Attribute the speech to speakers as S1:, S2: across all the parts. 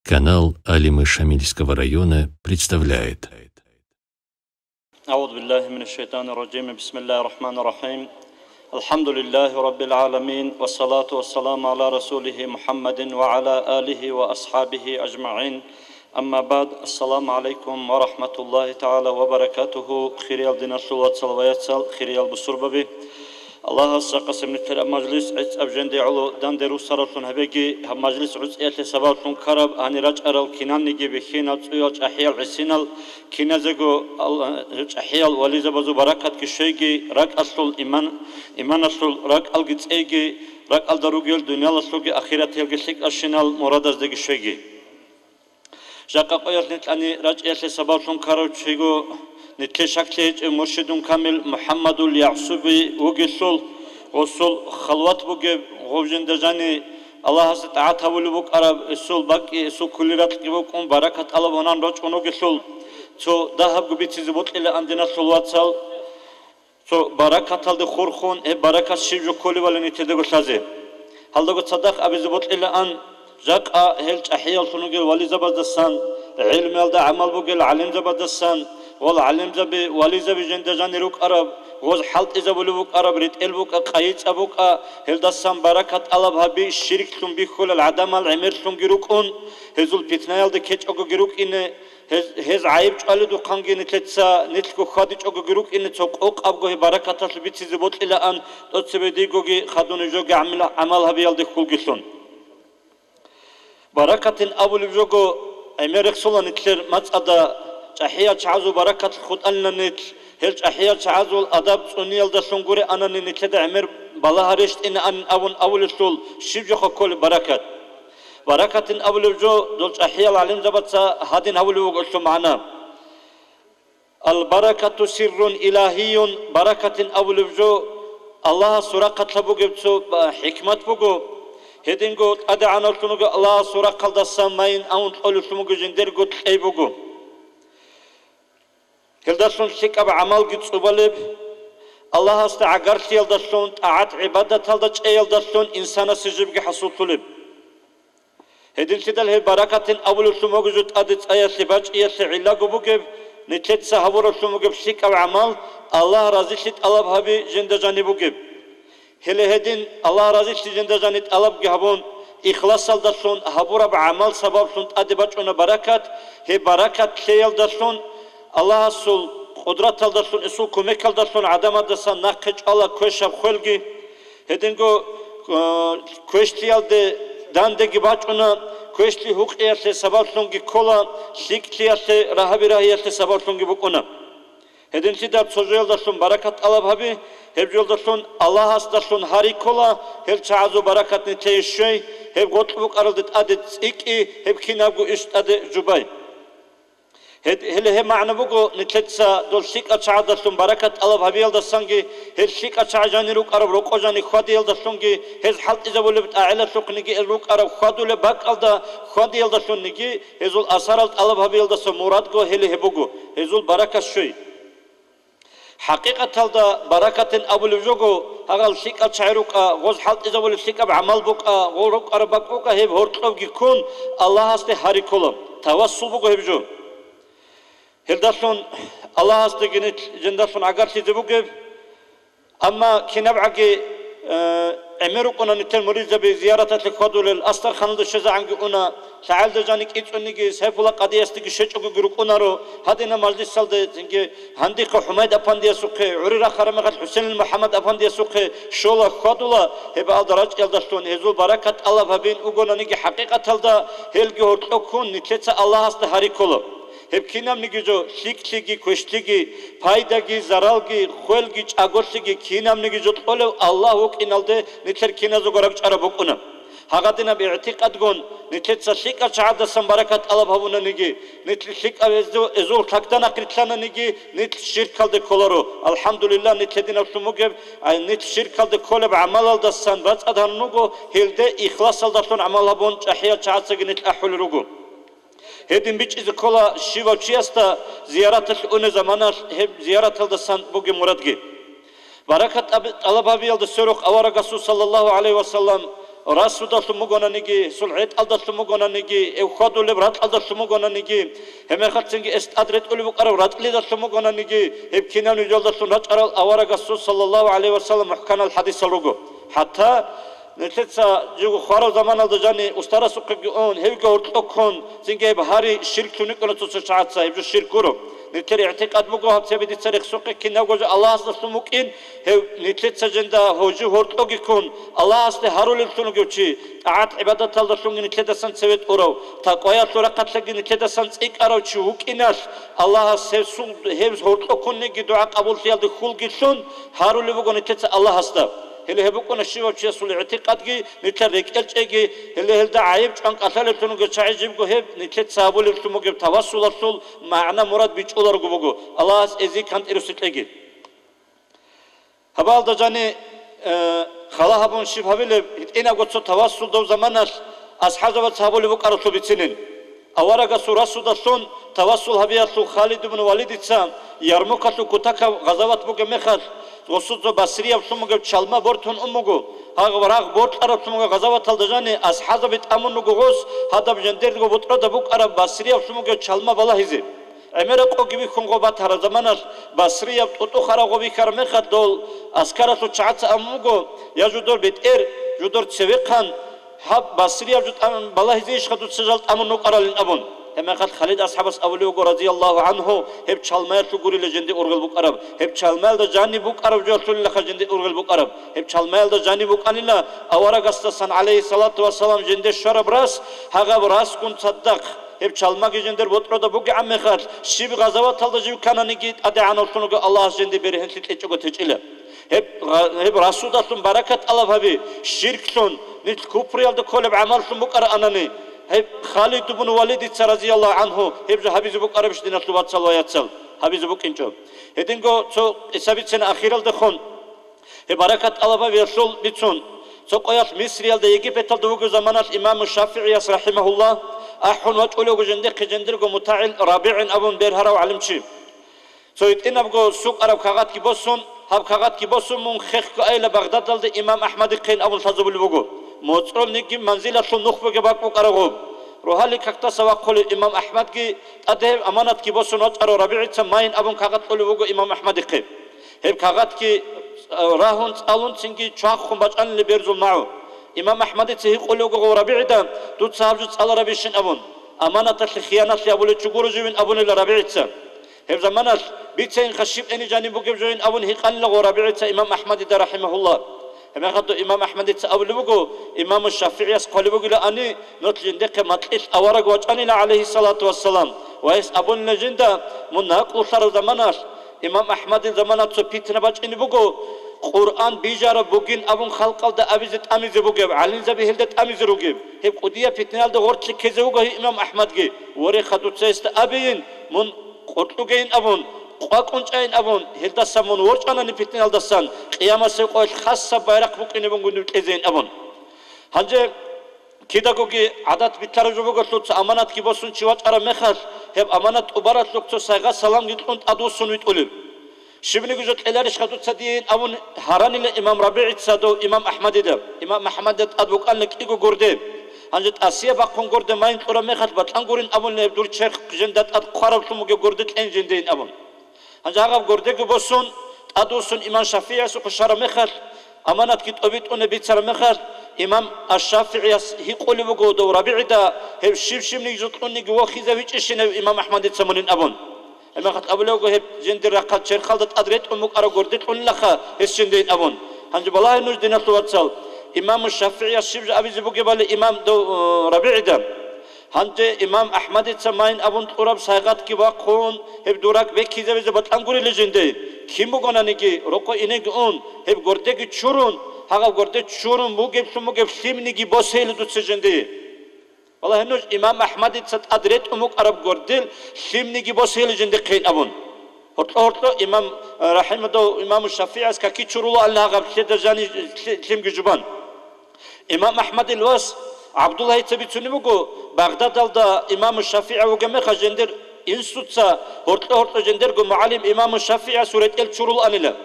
S1: Канал Алимы Шамильского района представляет.
S2: أعوذ بالله من الشيطان الرجيم بسم الله الرحمن الرحيم الحمد لله رب العالمين والصلاة والسلام على رسوله محمد وعلى آله وأصحابه أجمعين أما بعد السلام عليكم ورحمة الله تعالى وبركاته خيريال دين الصلوات صلوات خيريال بسرببي الله قسم نتر مجلس عز أبجندي علو داندرو سرطن هبيجي مجلس عز إيت سبارتون كرب هني رج أرل كنان نجي بخينا تيوج أحيال عسينال كنا زجو أحيال ولي زبزو بركات كشيجي رج أصل إيمان أصل رج ألجت إيجي رج الدروجيل دنيا الأصلجي أخيرة يلجسك أشينال مرادز دقي شيجي جاك قير نتلاني رج إيت سبارتون كرب شيجو نتشكلت مرشد كامل محمد اليعصبي وقصل وصل خلوات بوجب غوجن دجاني الله تعالى تقول بوك عرب السول باقي السول كل رات كيبوكم بركة الله ونان رج ونقصل تو ذهب قبيت زبط إلى عندنا صلوات سال تو بركة الله خورخون بركة شيء كل ولا نتدقوا شازه هل دقوا تصدق أبي زبط إلى أن جاك هلج أحيال سنوجل ولي زبدستان علم يلدا عمل بوجل علم زبدستان والعلم زبي ولي زبي جندجان يروك عرب وز حلت إذا بلوك عرب ريت إلبوك قايت أبوك هلدسان بركة الله بهبي الشرك ثم بيخول العدم العمر ثم جروكون هزول بيتنا يلد كيت أجو جروك إن هز عيب قالوا دو خانجي نتلتسا نتلكو خادج أجو جروك إن توق أبغى بركة تسبيت زبط إلى أن تسبيدي جوجي خدون جوجي عمل هبي يلد خول جسون بركة أبو لجوجو أميرك سولا نتلر متأدا أحياء تعزو بركة خد أننا نتل هلج أحياء تعزو الأدب سنيل ده سنقولي أنا نتلد عمر بالله رشت إن أن أول السول شبجو كل بركة أول جو دولش أحياء العلم زبطة هادين أول وقلتو معنا البركة سر إلهي بركة أول جو الله سرقة لبوجبتو حكمة بوجو هدين قلت أدعنا لتنوغ الله سرقة الدسامين أون تقول تنوغ جندر قلت أي بوجو هلدسون شكاب عمل قد صبالب الله استعقرت يلدسون تعات عبادة هلدش يلدسون إنسان سجبك حصول طلب هدين سيدال هي بركة أول سموك جد أدت آية سباج آية سعلاق بوكب نتلت سهور سموك شكاب عمل الله رازيشت الله بهبي جند جاني بوكب هل هدين الله رازيشت جند جاني طلب جهبون إخلاص هلدسون هبورا بعمل سبب سون أدباج أنا بركة هي بركة سيلدسون الله سول قدرت الدرسون اسول كمك الدرسون عدم الدرسون ناقش الله كوشب خلقي هدينغو كوشتي الده داندگي باچونا كوشتي حق ايرسي سبالسونگي كولا شيكتي ايرسي راهبي راهيرسي سبالسونگي بوكونا هدين سيدار سوجيل درسون بركات الله بهبي هبجول درسون الله اس درسون هاري كولا هل تعزو بركات نتيشي هب غوتلوك ارلدت ادت ايكي هب كينابغو اشت اد جوباي هل معنى بقول نتلتسا دول شيك أشعاد دستون بركة الله بهبيل دستانجي هل شيك أشعاد جاني روك عرب روك أجاني خاديل دستونجي هز حلت إذا بولبت أعلى سوق نجي الروك عرب خادو لباك ألدا خاديل دستون نجي هزول أسرالت الله بهبيل دستون مراد جو هل هبوجو هزول بركة شوي حقيقة هذا بركة أبو لجوجو هقول شيك أشعروك غوز حلت إذا بول شيك بعمل بوك غوروك عرب بوك هب هرتلو يكون الله هسته هاري كلام توسل بوك هبجو هلدسون الله استجنت جندسون عقار سيزبوجب أما كنبعجي أمريكنا نتل مريض بزيارة الخدول الأستر خالد الشجاع عنك أنا سعال دجانك إيش أنيجي سيف الله قضية استجي شيء أقول جروك أنا رو هذينا مجلس سالد إنك هنديك حميد أفندي سوقي عريرة خرمة حسين محمد أفندي سوقي شولا خدولا هبال درج هلدسون هزول بركة الله ببين أقول أنيجي حقيقة هلدا هلجي هرتلكون نتلت الله استهاري كله هب كينام نيجيجو شيكليجي كوشتيجي فايداجي زرالجي خولجي چاغورسيجي كينام نيجيجو طولو الله وك إنالده نتر كينازو غرق چاربوكونا هاغادنا باعتقاد غون نتلت شيك أشعاد سمبركات الله بهونا نيجي نتل شيك أزول تاكدنا كريتلانا نيجي نتل شرك كالده كولارو الحمد لله نتلدينا سموجب نتل شرك كالده كولب عمل الدسان بس أدهنوغو هيلده إخلاص الدسون عمل هبون أحياء شعاد سجن نتل أحول روغو هدين بيج إذا كلا شيوا شياستا زيارات الأون زمانه هب زيارات الدسان بوجي مرادجي بركة الله بابي الدسروق أورا رسول صلى الله عليه وسلم Rasuda sumugonanigi, sul'et alda sumugonanigi, evkhadulle rat alda sumugonanigi, hemerkhatsingi est adret ulbu qarav ratli da sumugonanigi, hepkinan yolda sunrat aral avara Rasul sallallahu aleyhi ve sellem muhkan al hadis alugo. Hatta netletsa jugu khara zaman alda jani ustara suqgi on hevge ortokon singe bahari şirk tunik ona tutsa çaatsa hevju şirk kuru. Netleri i'tiqad mugo hapse bidi sarık suqi kinna goju Allah asla sumukin hev netletsa jenda hoju hortogi kon Allah asla harul sunu göçi taat ibadat alda sungi netledasan sevet orav taqoya sura qatlagi netledasan ik arav chu hukinas Allah sevsun hev hortokon ne dua qabul siyaldi khul gitsun harul bugo netletsa Allah asla hele hebukona shiva chesul i'tiqad gi netlerek elchegi hele helda ayib çan qasal sunu göçayjib go hev netlet sabul sunu go tawassul asul ma'na murad biçular go bugo Allah ezi kant erusitlegi habalda jani khala habun shivhavile ina gotso tawassul do zamanas ashaza ve sabul bu qarasu bitsinin awaraga surasu da son tawassul habiyasu Khalid ibn Walid itsa yarmuqatu kutaka gazavat bu gemexas Gosuzo Basriya sumugo çalma bortun umugo hagvarag bort arab sumugo gazavat aldajani ashaza bit amunugo gos hadab jendergo butra da bu arab Basriya sumugo çalma bala hizi Emere ko gibi kongo bat har zamanas Basriya tutu khara go bi kar mekhat dol askara su çatsa amugo ya judor bit judor çevekan hab Basriya jut bala hizi iş khadut sejalt amunuk aralin abun Hemekat Khalid ashabas avliyogo radiyallahu anhu hep çalmaya suguri lejendi orgal buk arab hep çalmaya da cani buk arab Resulullah jendi orgal buk arab hep çalmaya da cani buk anilla avara gastasan aleyhi salatu vesselam jende şarab ras haga ras kun saddaq hep çalmak jender botroda buk ammekat şib gazavat alda jiv kanani git ade anosunugo Allah jendi beri sit eçego teçile hep rasudatun barakat Allah habi şirksun nit kupriyalda koleb amalsun buk ara anani hep Khalid ibn Walid radiyallahu anhu hep habizi bu arabiş dinatlı vatsal vayatsal habizi bu kinço hedingo so esabitsen akhiralda khon he barakat alaba ve Resul bitsun so qoyat Misriyalda Egipet'alda bu zamanat İmam Şafii rahimehullah ahun ve ulugo jende qijendirgo muta'il Rabi'in abun berhara ve alimchi so itinabgo suq arab kağat ki bosun hab kağat ki bosun mun khekh ayla Bagdad'alda İmam Ahmad qin abun fazbul bugo Motrol niki manzila su nukhbege bakbu qarago rohali kakta sawaq qoli imam ahmad ki ade amanat ki bosun aro rabi'itsa mayin abun kaqat qoli bugo imam ahmad qi hep kaqat ki rahun alun singi chaq khumbacan le berzul ma'u imam ahmad tsi qoli bugo rabi'ida tut sahabju tsala rabishin abun amanat khiyanat ya bule chuguru jibin abun le rabi'itsa hep zamanat bitsen khashib eni jani bugo join abun hiqan le rabi'itsa imam ahmad da rahimahullah Hemen kadar İmam Ahmed'in avlubugo İmam Şafii asqalubugo la ani notlinde kematlis avara goçanina aleyhissalatu vesselam ve es abun lejinda munaqul sar zamanas İmam Ahmed'in zamanat so pitne bachini bugo Kur'an bijara bugün abun halqalda abizet amize bugo alin zabihildet amize rugo hep qudiya pitnalda gortli keze bugo İmam Ahmed'ge vore khadut seste abiyin mun qotlugein abun Qaqunçayn abun hildasamun worçanani pitni aldasan qiyamase qoy khassa bayrak buqini bungun tezein abun hanje kidagogi adat bitarjubugo tutsa amanat ki bosun chiwat ara mekhas hep amanat ubarat lokto sayga salam gitun adusun vit ulub shibni gujot elarish khadutsa din abun haranile imam rabi'it sado imam ahmadida imam ahmadat adbuqanlik igo gorde hanje asiya baqon gorde mayn qura mekhas batangurin abun ne dur chekh jendat ad qarab sumuge gorde enjendein abun Hanje agab gordegi bosun adusun İmam Şafii su qashara mekhar amanat kit obit one bitsar mekhar İmam Ash-Şafii hi qoli bugo do rabi'ida hep shimni jutqunni go khizavich ishine İmam Ahmad etsamunin abun Hemen khat ablogo hep jendir raqat cher khaldat adret umuk ara gordet ullaha esjendein abun hanje balay nuj dinatu watsal İmam Şafii shibj abizi bugo bale İmam do rabi'ida Hanje İmam Ahmad etsamayin abun turab saygat ki baqon hep durak ve kizeveze batanguri lejende kim bu gonani ki roko inek on hep gordegi churun haga gorde churun bu gep sumu gep simni ki bosel dutsejende vallahi nuj İmam Ahmad etsat adret umuk arab gordel simni ki bosel lejende qeyn abun horto İmam rahimado İmam Şafii aska ki churulu Allah gabse jani sim güjuban İmam Ahmad el-Was Abdullah itsabitsuni bugo Bagdad'alda İmam Şafii ve geme khajender insutsa horto jender go muallim İmam Şafii suret el churul anila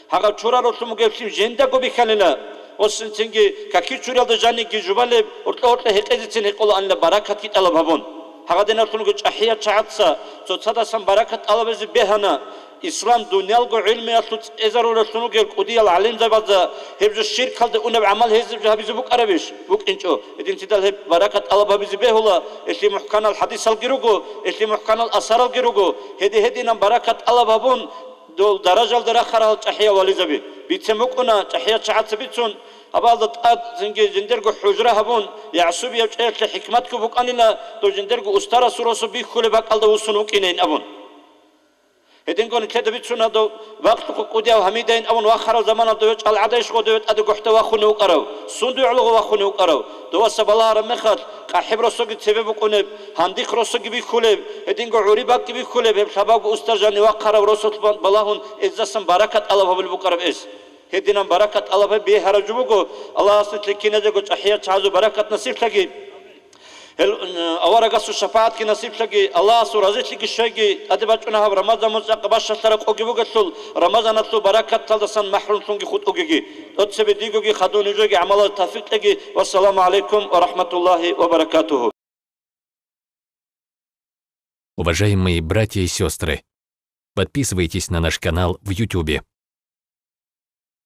S2: haga churar osmu gefsim jenda go bikhalila Осинтинги каки чуралда жани ги жубале орта хекезитин хекола анла баракат ки талаб хабон. Хагадена тулгу чахия чаатса цоцада сам баракат алабези бехана. İslam dünyalgo ilmi atlut ezarura sunu gel kudiyal alim zabazda hep şirk kaldı unab amal hezib habizi buk arabiş buk inço edin tidal hep barakat alab habizi behula esli muhkanal hadis al girugo esli muhkanal asar al girugo hedi barakat alab habun dol darajal dara kharal tahya walizabi bitsemukuna tahya chaat bitsun abalda tat zinge jindergo hujra habun ya'sub yabçayat hikmat ku buk anila do jindergo ustara surosu bi khule bak alda usunuk inen abun هدين كون كده بيتشونا دو وقت قوديا وهميدين أون وآخر زمان دوت على عدايش قدوت أدو قحت واخونه وقرو صندوق على واخونه وقرو دو السبلا رمخت كحب رسوق تسبب قنب هنديك رسوق بيخولب هدين كون عريبك بيخولب هم شباب أسترجاني وآخر ورسوق بلاهون إزاسم بركة الله بالبقرب إس هدين بركة الله بيهرجوكو الله أصلت لكينا دو أحياء تعزو بركة نصيب لكي أورا قصو شفاعت كي نصيب لكي الله سو رزيت لكي الشيء أدباتنا هب رمضان مزاق باشا ترك أوجي بقتل رمضان أتلو بركة تلدسان محروم تونجي خود أوجي أتسبي ديجوجي خدون يجوجي عمل التوفيق لكي والسلام عليكم ورحمة الله وبركاته.
S1: Уважаемые братья и сестры, подписывайтесь на наш канал в YouTube.